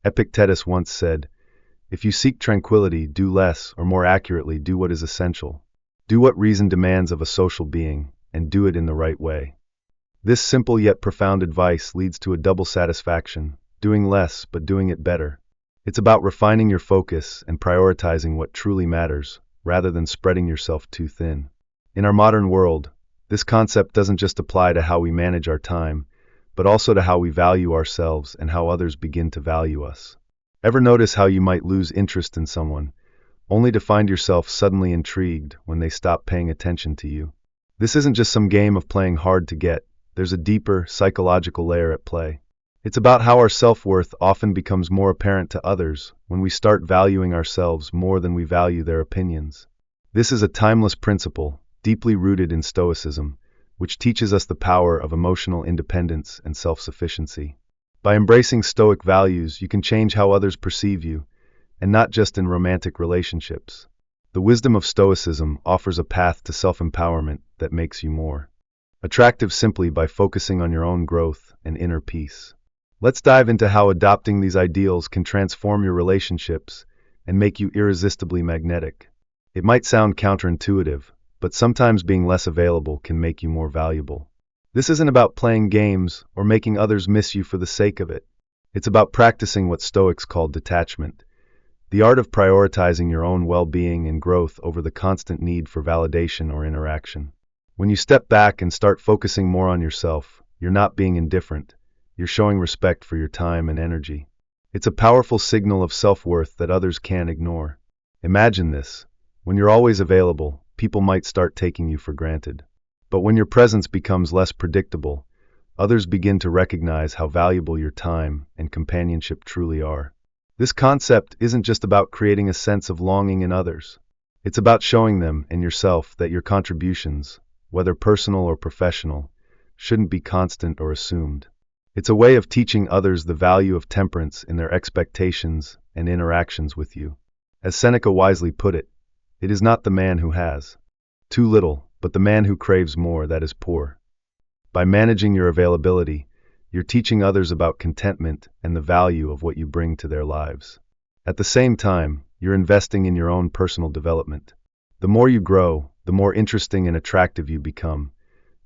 Epictetus once said, "If you seek tranquility, do less, or more accurately, do what is essential. Do what reason demands of a social being, and do it in the right way." This simple yet profound advice leads to a double satisfaction, doing less but doing it better. It's about refining your focus and prioritizing what truly matters, rather than spreading yourself too thin. In our modern world, this concept doesn't just apply to how we manage our time, but also to how we value ourselves and how others begin to value us. Ever notice how you might lose interest in someone, only to find yourself suddenly intrigued when they stop paying attention to you? This isn't just some game of playing hard to get, there's a deeper, psychological layer at play. It's about how our self-worth often becomes more apparent to others when we start valuing ourselves more than we value their opinions. This is a timeless principle, deeply rooted in Stoicism, which teaches us the power of emotional independence and self-sufficiency. By embracing Stoic values, you can change how others perceive you, and not just in romantic relationships. The wisdom of Stoicism offers a path to self-empowerment that makes you more attractive simply by focusing on your own growth and inner peace. Let's dive into how adopting these ideals can transform your relationships and make you irresistibly magnetic. It might sound counterintuitive, but sometimes being less available can make you more valuable. This isn't about playing games or making others miss you for the sake of it. It's about practicing what Stoics call detachment, the art of prioritizing your own well-being and growth over the constant need for validation or interaction. When you step back and start focusing more on yourself, you're not being indifferent. You're showing respect for your time and energy. It's a powerful signal of self-worth that others can't ignore. Imagine this. When you're always available, people might start taking you for granted. But when your presence becomes less predictable, others begin to recognize how valuable your time and companionship truly are. This concept isn't just about creating a sense of longing in others. It's about showing them and yourself that your contributions, whether personal or professional, shouldn't be constant or assumed. It's a way of teaching others the value of temperance in their expectations and interactions with you. As Seneca wisely put it, it is not the man who has too little, but the man who craves more that is poor. By managing your availability, you're teaching others about contentment and the value of what you bring to their lives. At the same time, you're investing in your own personal development. The more you grow, the more interesting and attractive you become,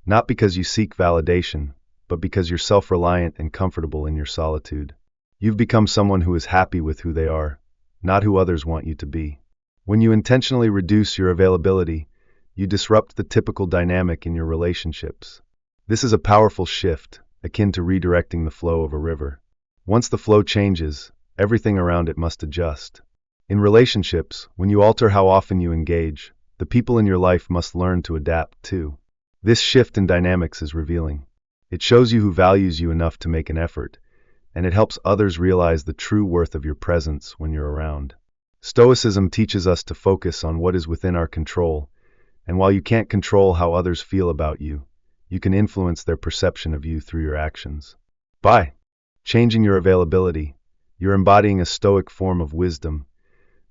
not because you seek validation, but because you're self-reliant and comfortable in your solitude. You've become someone who is happy with who they are, not who others want you to be. When you intentionally reduce your availability, you disrupt the typical dynamic in your relationships. This is a powerful shift, akin to redirecting the flow of a river. Once the flow changes, everything around it must adjust. In relationships, when you alter how often you engage, the people in your life must learn to adapt too. This shift in dynamics is revealing. It shows you who values you enough to make an effort, and it helps others realize the true worth of your presence when you're around. Stoicism teaches us to focus on what is within our control, and while you can't control how others feel about you, you can influence their perception of you through your actions. By changing your availability, you're embodying a Stoic form of wisdom,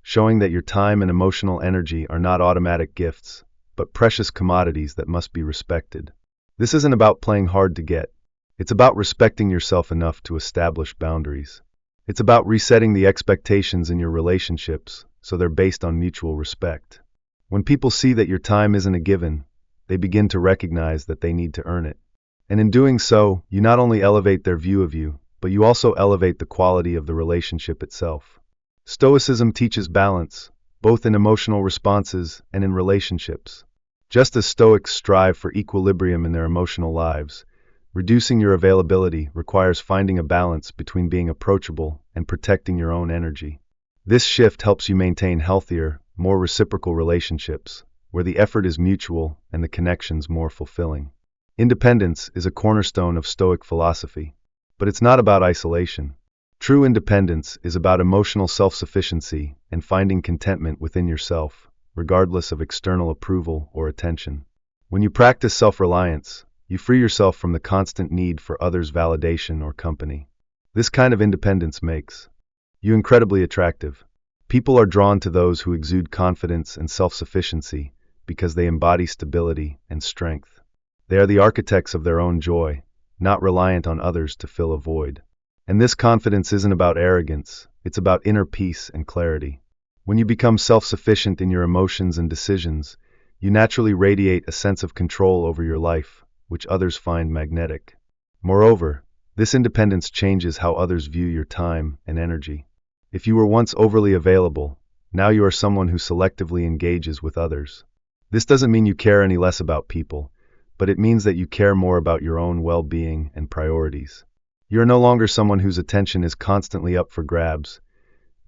showing that your time and emotional energy are not automatic gifts, but precious commodities that must be respected. This isn't about playing hard to get. It's about respecting yourself enough to establish boundaries. It's about resetting the expectations in your relationships so they're based on mutual respect. When people see that your time isn't a given, they begin to recognize that they need to earn it. And in doing so, you not only elevate their view of you, but you also elevate the quality of the relationship itself. Stoicism teaches balance, both in emotional responses and in relationships. Just as Stoics strive for equilibrium in their emotional lives, reducing your availability requires finding a balance between being approachable and protecting your own energy. This shift helps you maintain healthier, more reciprocal relationships, where the effort is mutual and the connections more fulfilling. Independence is a cornerstone of Stoic philosophy, but it's not about isolation. True independence is about emotional self-sufficiency and finding contentment within yourself, regardless of external approval or attention. When you practice self-reliance, you free yourself from the constant need for others' validation or company. This kind of independence makes you incredibly attractive. People are drawn to those who exude confidence and self-sufficiency because they embody stability and strength. They are the architects of their own joy, not reliant on others to fill a void. And this confidence isn't about arrogance, it's about inner peace and clarity. When you become self-sufficient in your emotions and decisions, you naturally radiate a sense of control over your life, which others find magnetic. Moreover, this independence changes how others view your time and energy. If you were once overly available, now you are someone who selectively engages with others. This doesn't mean you care any less about people, but it means that you care more about your own well-being and priorities. You're no longer someone whose attention is constantly up for grabs.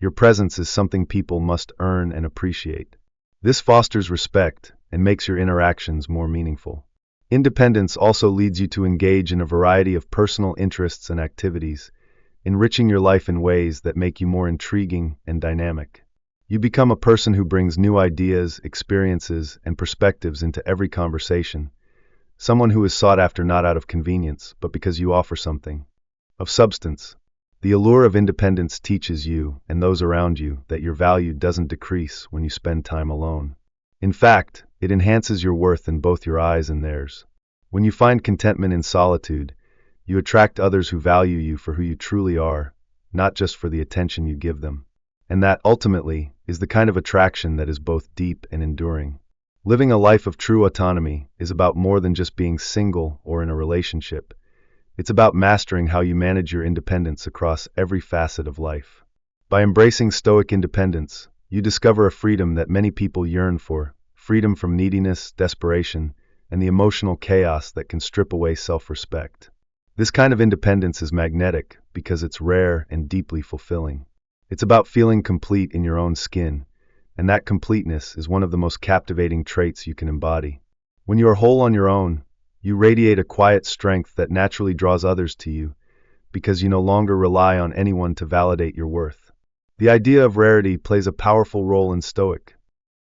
Your presence is something people must earn and appreciate. This fosters respect and makes your interactions more meaningful. Independence also leads you to engage in a variety of personal interests and activities, enriching your life in ways that make you more intriguing and dynamic. You become a person who brings new ideas, experiences, and perspectives into every conversation, someone who is sought after not out of convenience, but because you offer something of substance. The allure of independence teaches you and those around you that your value doesn't decrease when you spend time alone. In fact, it enhances your worth in both your eyes and theirs. When you find contentment in solitude, you attract others who value you for who you truly are, not just for the attention you give them. And that, ultimately, is the kind of attraction that is both deep and enduring. Living a life of true autonomy is about more than just being single or in a relationship. It's about mastering how you manage your independence across every facet of life. By embracing Stoic independence, you discover a freedom that many people yearn for, freedom from neediness, desperation, and the emotional chaos that can strip away self-respect. This kind of independence is magnetic because it's rare and deeply fulfilling. It's about feeling complete in your own skin, and that completeness is one of the most captivating traits you can embody. When you are whole on your own, you radiate a quiet strength that naturally draws others to you, because you no longer rely on anyone to validate your worth. The idea of rarity plays a powerful role in Stoic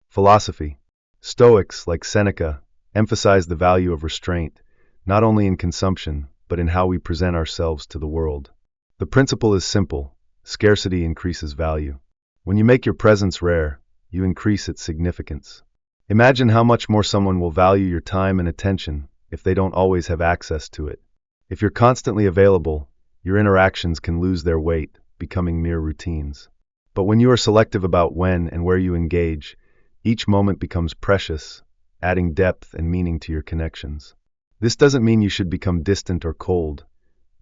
philosophy. Stoics, like Seneca, emphasize the value of restraint, not only in consumption, but in how we present ourselves to the world. The principle is simple: scarcity increases value. When you make your presence rare, you increase its significance. Imagine how much more someone will value your time and attention if they don't always have access to it. If you're constantly available, your interactions can lose their weight, becoming mere routines. But when you are selective about when and where you engage, each moment becomes precious, adding depth and meaning to your connections. This doesn't mean you should become distant or cold.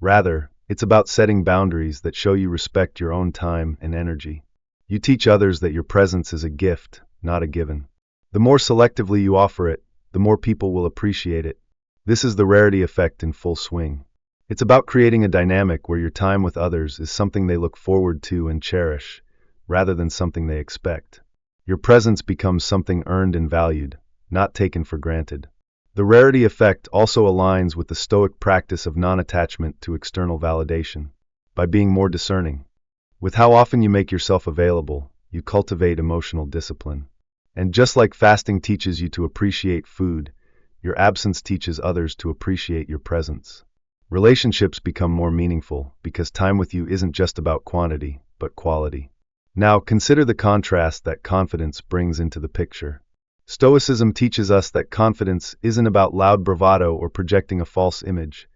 Rather, it's about setting boundaries that show you respect your own time and energy. You teach others that your presence is a gift, not a given. The more selectively you offer it, the more people will appreciate it. This is the rarity effect in full swing. It's about creating a dynamic where your time with others is something they look forward to and cherish, rather than something they expect. Your presence becomes something earned and valued, not taken for granted. The rarity effect also aligns with the Stoic practice of non-attachment to external validation. By being more discerning with how often you make yourself available, you cultivate emotional discipline. And just like fasting teaches you to appreciate food, your absence teaches others to appreciate your presence. Relationships become more meaningful because time with you isn't just about quantity, but quality. Now, consider the contrast that confidence brings into the picture. Stoicism teaches us that confidence isn't about loud bravado or projecting a false image.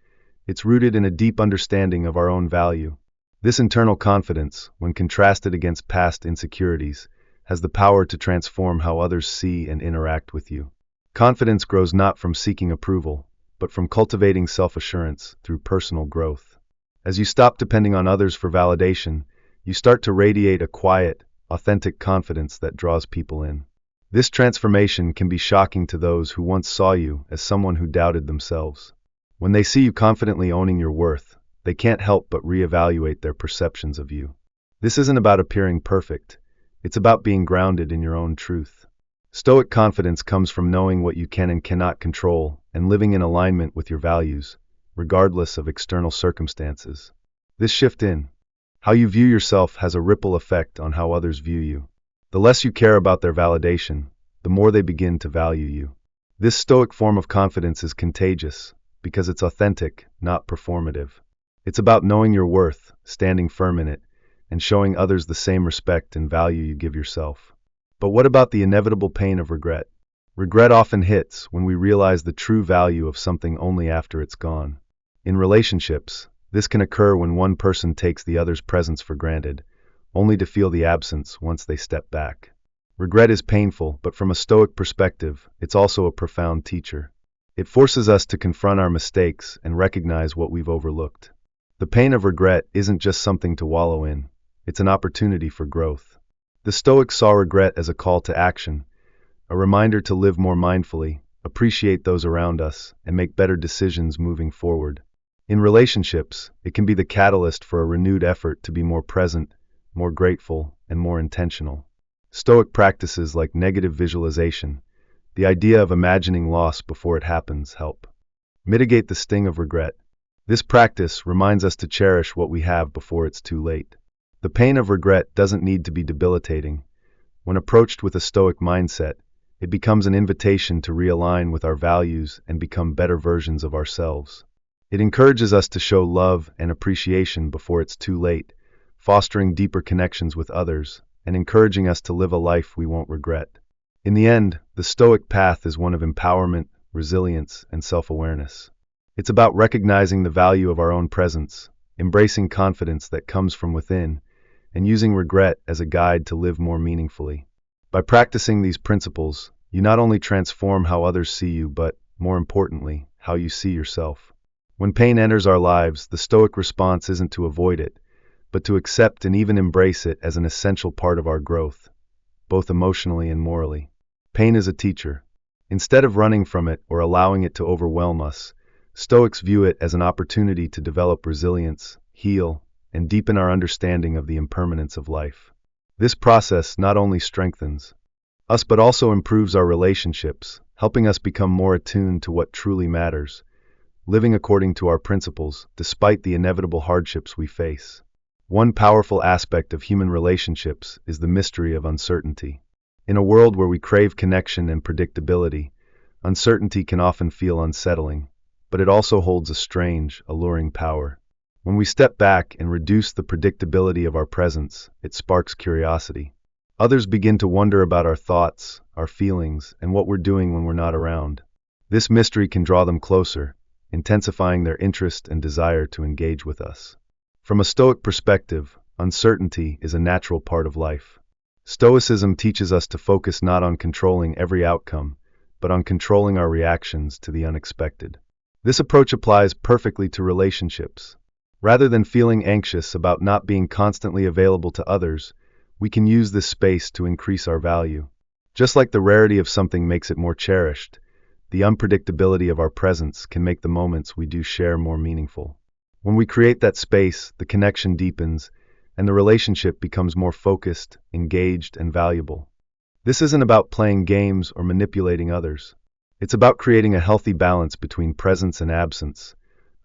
It's rooted in a deep understanding of our own value. This internal confidence, when contrasted against past insecurities, has the power to transform how others see and interact with you. Confidence grows not from seeking approval, but from cultivating self-assurance through personal growth. As you stop depending on others for validation, you start to radiate a quiet, authentic confidence that draws people in. This transformation can be shocking to those who once saw you as someone who doubted themselves. When they see you confidently owning your worth, they can't help but reevaluate their perceptions of you. This isn't about appearing perfect. It's about being grounded in your own truth. Stoic confidence comes from knowing what you can and cannot control and living in alignment with your values, regardless of external circumstances. This shift in how you view yourself has a ripple effect on how others view you. The less you care about their validation, the more they begin to value you. This Stoic form of confidence is contagious because it's authentic, not performative. It's about knowing your worth, standing firm in it, and showing others the same respect and value you give yourself. But what about the inevitable pain of regret? Regret often hits when we realize the true value of something only after it's gone. In relationships, This can occur when one person takes the other's presence for granted, only to feel the absence once they step back. Regret is painful, but from a Stoic perspective, it's also a profound teacher. It forces us to confront our mistakes and recognize what we've overlooked. The pain of regret isn't just something to wallow in, it's an opportunity for growth. The Stoics saw regret as a call to action, a reminder to live more mindfully, appreciate those around us, and make better decisions moving forward. In relationships, it can be the catalyst for a renewed effort to be more present, more grateful, and more intentional. Stoic practices like negative visualization, the idea of imagining loss before it happens, help mitigate the sting of regret. This practice reminds us to cherish what we have before it's too late. The pain of regret doesn't need to be debilitating. When approached with a Stoic mindset, it becomes an invitation to realign with our values and become better versions of ourselves. It encourages us to show love and appreciation before it's too late, fostering deeper connections with others and encouraging us to live a life we won't regret. In the end, the Stoic path is one of empowerment, resilience, and self-awareness. It's about recognizing the value of our own presence, embracing confidence that comes from within, and using regret as a guide to live more meaningfully. By practicing these principles, you not only transform how others see you, but, more importantly, how you see yourself. When pain enters our lives, the Stoic response isn't to avoid it, but to accept and even embrace it as an essential part of our growth, both emotionally and morally. Pain is a teacher. Instead of running from it or allowing it to overwhelm us, Stoics view it as an opportunity to develop resilience, heal, and deepen our understanding of the impermanence of life. This process not only strengthens us but also improves our relationships, helping us become more attuned to what truly matters, living according to our principles despite the inevitable hardships we face. One powerful aspect of human relationships is the mystery of uncertainty. In a world where we crave connection and predictability, uncertainty can often feel unsettling, but it also holds a strange, alluring power. When we step back and reduce the predictability of our presence, it sparks curiosity. Others begin to wonder about our thoughts, our feelings, and what we're doing when we're not around. This mystery can draw them closer, intensifying their interest and desire to engage with us. From a Stoic perspective, uncertainty is a natural part of life. Stoicism teaches us to focus not on controlling every outcome, but on controlling our reactions to the unexpected. This approach applies perfectly to relationships. Rather than feeling anxious about not being constantly available to others, we can use this space to increase our value. Just like the rarity of something makes it more cherished, the unpredictability of our presence can make the moments we do share more meaningful. When we create that space, the connection deepens, and the relationship becomes more focused, engaged, and valuable. This isn't about playing games or manipulating others. It's about creating a healthy balance between presence and absence,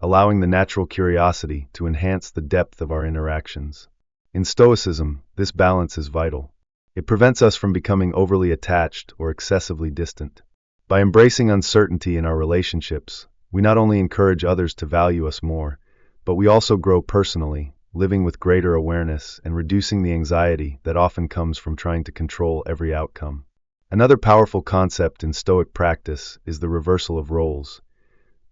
allowing the natural curiosity to enhance the depth of our interactions. In Stoicism, this balance is vital. It prevents us from becoming overly attached or excessively distant. By embracing uncertainty in our relationships, we not only encourage others to value us more, but we also grow personally, living with greater awareness and reducing the anxiety that often comes from trying to control every outcome. Another powerful concept in Stoic practice is the reversal of roles,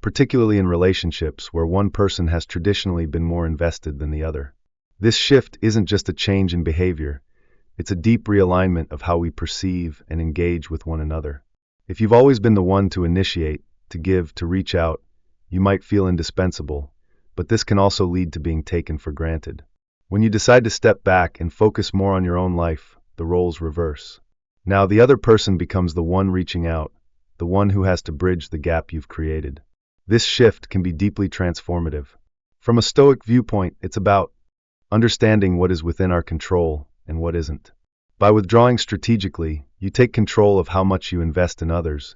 particularly in relationships where one person has traditionally been more invested than the other. This shift isn't just a change in behavior, it's a deep realignment of how we perceive and engage with one another. If you've always been the one to initiate, to give, to reach out, you might feel indispensable, but this can also lead to being taken for granted. When you decide to step back and focus more on your own life, the roles reverse. Now the other person becomes the one reaching out, the one who has to bridge the gap you've created. This shift can be deeply transformative. From a Stoic viewpoint, it's about understanding what is within our control and what isn't. By withdrawing strategically, you take control of how much you invest in others,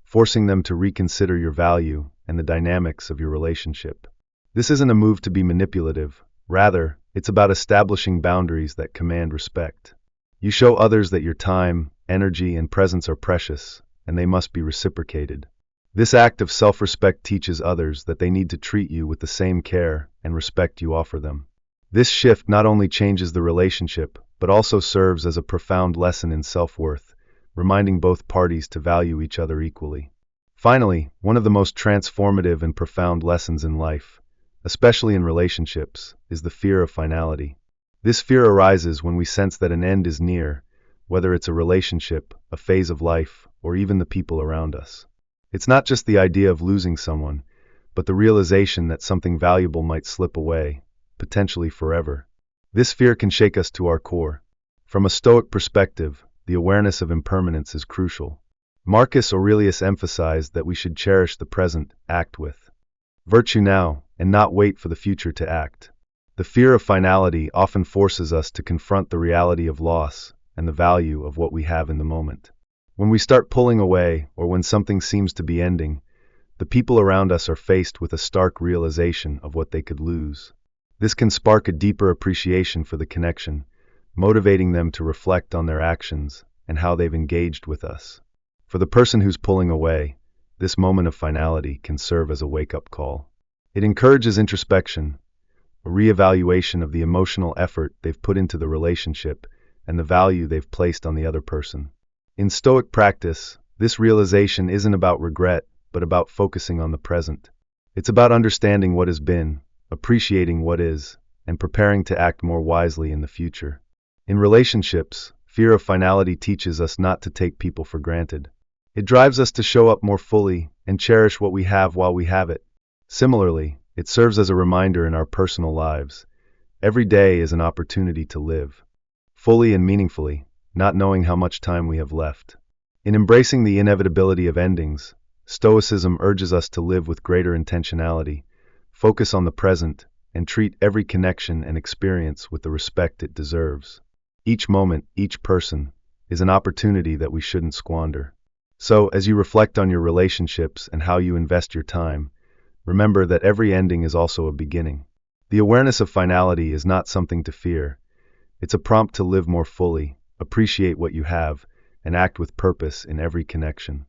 forcing them to reconsider your value and the dynamics of your relationship. This isn't a move to be manipulative. Rather, it's about establishing boundaries that command respect. You show others that your time, energy, and presence are precious, and they must be reciprocated. This act of self-respect teaches others that they need to treat you with the same care and respect you offer them. This shift not only changes the relationship, but also serves as a profound lesson in self-worth, reminding both parties to value each other equally. Finally, one of the most transformative and profound lessons in life, especially in relationships, is the fear of finality. This fear arises when we sense that an end is near, whether it's a relationship, a phase of life, or even the people around us. It's not just the idea of losing someone, but the realization that something valuable might slip away, potentially forever. This fear can shake us to our core. From a Stoic perspective, the awareness of impermanence is crucial. Marcus Aurelius emphasized that we should cherish the present, act with virtue now, and not wait for the future to act. The fear of finality often forces us to confront the reality of loss and the value of what we have in the moment. When we start pulling away, or when something seems to be ending, the people around us are faced with a stark realization of what they could lose. This can spark a deeper appreciation for the connection, motivating them to reflect on their actions and how they've engaged with us. For the person who's pulling away, this moment of finality can serve as a wake-up call. It encourages introspection, a reevaluation of the emotional effort they've put into the relationship and the value they've placed on the other person. In Stoic practice, this realization isn't about regret, but about focusing on the present. It's about understanding what has been, appreciating what is, and preparing to act more wisely in the future. In relationships, fear of finality teaches us not to take people for granted. It drives us to show up more fully and cherish what we have while we have it. Similarly, it serves as a reminder in our personal lives. Every day is an opportunity to live fully and meaningfully, not knowing how much time we have left. In embracing the inevitability of endings, Stoicism urges us to live with greater intentionality, focus on the present, and treat every connection and experience with the respect it deserves. Each moment, each person, is an opportunity that we shouldn't squander. So, as you reflect on your relationships and how you invest your time, remember that every ending is also a beginning. The awareness of finality is not something to fear. It's a prompt to live more fully, appreciate what you have, and act with purpose in every connection.